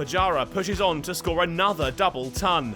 Pujara pushes on to score another double ton.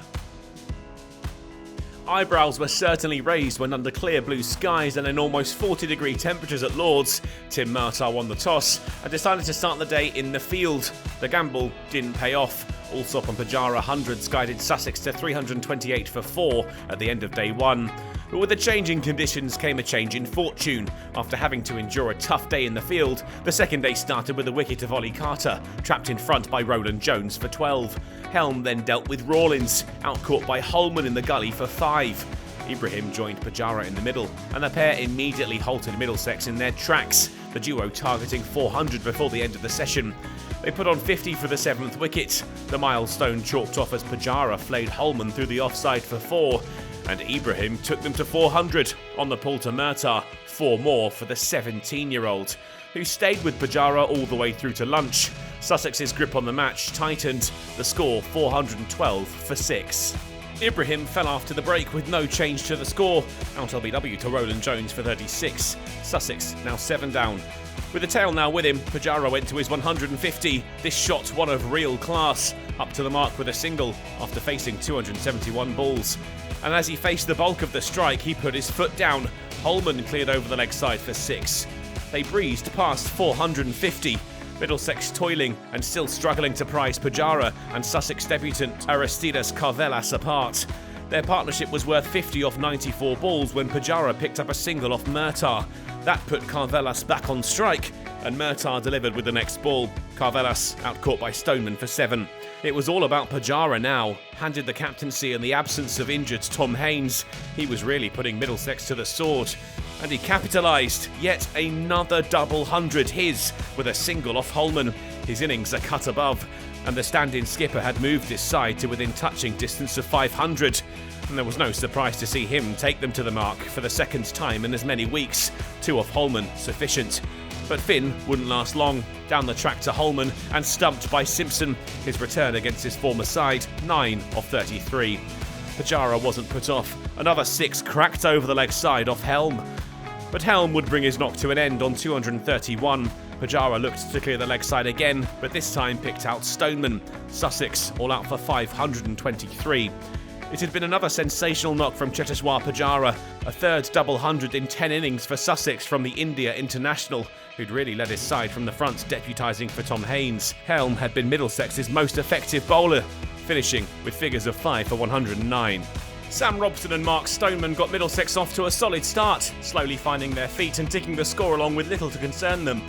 Eyebrows were certainly raised when, under clear blue skies and in almost 40-degree temperatures at Lord's, Tim Murtagh won the toss and decided to start the day in the field. The gamble didn't pay off. Allsop and Pujara hundreds guided Sussex to 328 for 4 at the end of day one. But with the changing conditions came a change in fortune. After having to endure a tough day in the field, the second day started with a wicket of Ollie Carter, trapped in front by Roland Jones for 12. Helm then dealt with Rawlins, outcaught by Holman in the gully for 5. Ibrahim joined Pujara in the middle, and the pair immediately halted Middlesex in their tracks, the duo targeting 400 before the end of the session. They put on 50 for the 7th wicket. The milestone chalked off as Pujara flayed Holman through the offside for 4, and Ibrahim took them to 400 on the pull to Murtagh, 4 more for the 17-year-old, who stayed with Pujara all the way through to lunch. Sussex's grip on the match tightened, the score 412 for 6. Ibrahim fell after the break with no change to the score, out LBW to Roland Jones for 36. Sussex now 7 down. With the tail now with him, Pujara went to his 150. This shot one of real class, up to the mark with a single after facing 271 balls. And as he faced the bulk of the strike, he put his foot down. Holman cleared over the leg side for 6. They breezed past 450. Middlesex toiling and still struggling to prize Pujara and Sussex debutant Aristides Carvelas apart. Their partnership was worth 50 off 94 balls when Pujara picked up a single off Murtagh. That put Carvelas back on strike, and Murtagh delivered with the next ball. Carvelas outcaught by Stoneman for 7. It was all about Pujara now. Handed the captaincy in the absence of injured Tom Helm, he was really putting Middlesex to the sword. And he capitalised. Yet another double hundred his, with a single off Holman. His innings are cut above, and the stand-in skipper had moved his side to within touching distance of 500. And there was no surprise to see him take them to the mark for the second time in as many weeks. 2 off Holman, sufficient. But Finn wouldn't last long. Down the track to Holman and stumped by Simpson. His return against his former side, 9 off 33. Pujara wasn't put off. Another 6 cracked over the leg side off Helm. But Helm would bring his knock to an end on 231. Pujara looked to clear the leg side again, but this time picked out Stoneman. Sussex all out for 523. It had been another sensational knock from Cheteshwar Pujara, a third double hundred in 10 innings for Sussex from the India international, who'd really led his side from the front, deputising for Tom Helm. Helm had been Middlesex's most effective bowler, finishing with figures of 5 for 109. Sam Robson and Mark Stoneman got Middlesex off to a solid start, slowly finding their feet and ticking the score along with little to concern them.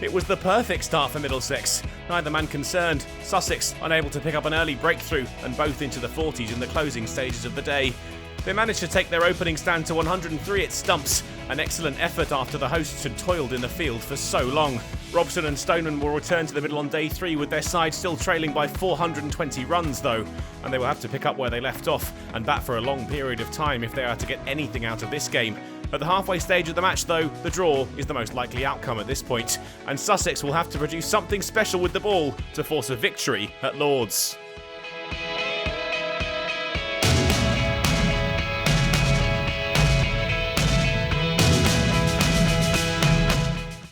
It was the perfect start for Middlesex, neither man concerned. Sussex unable to pick up an early breakthrough and both into the 40s in the closing stages of the day. They managed to take their opening stand to 103 at stumps, an excellent effort after the hosts had toiled in the field for so long. Robson and Stoneman will return to the middle on day 3 with their side still trailing by 420 runs though, and they will have to pick up where they left off and bat for a long period of time if they are to get anything out of this game. At the halfway stage of the match though, the draw is the most likely outcome at this point, and Sussex will have to produce something special with the ball to force a victory at Lord's.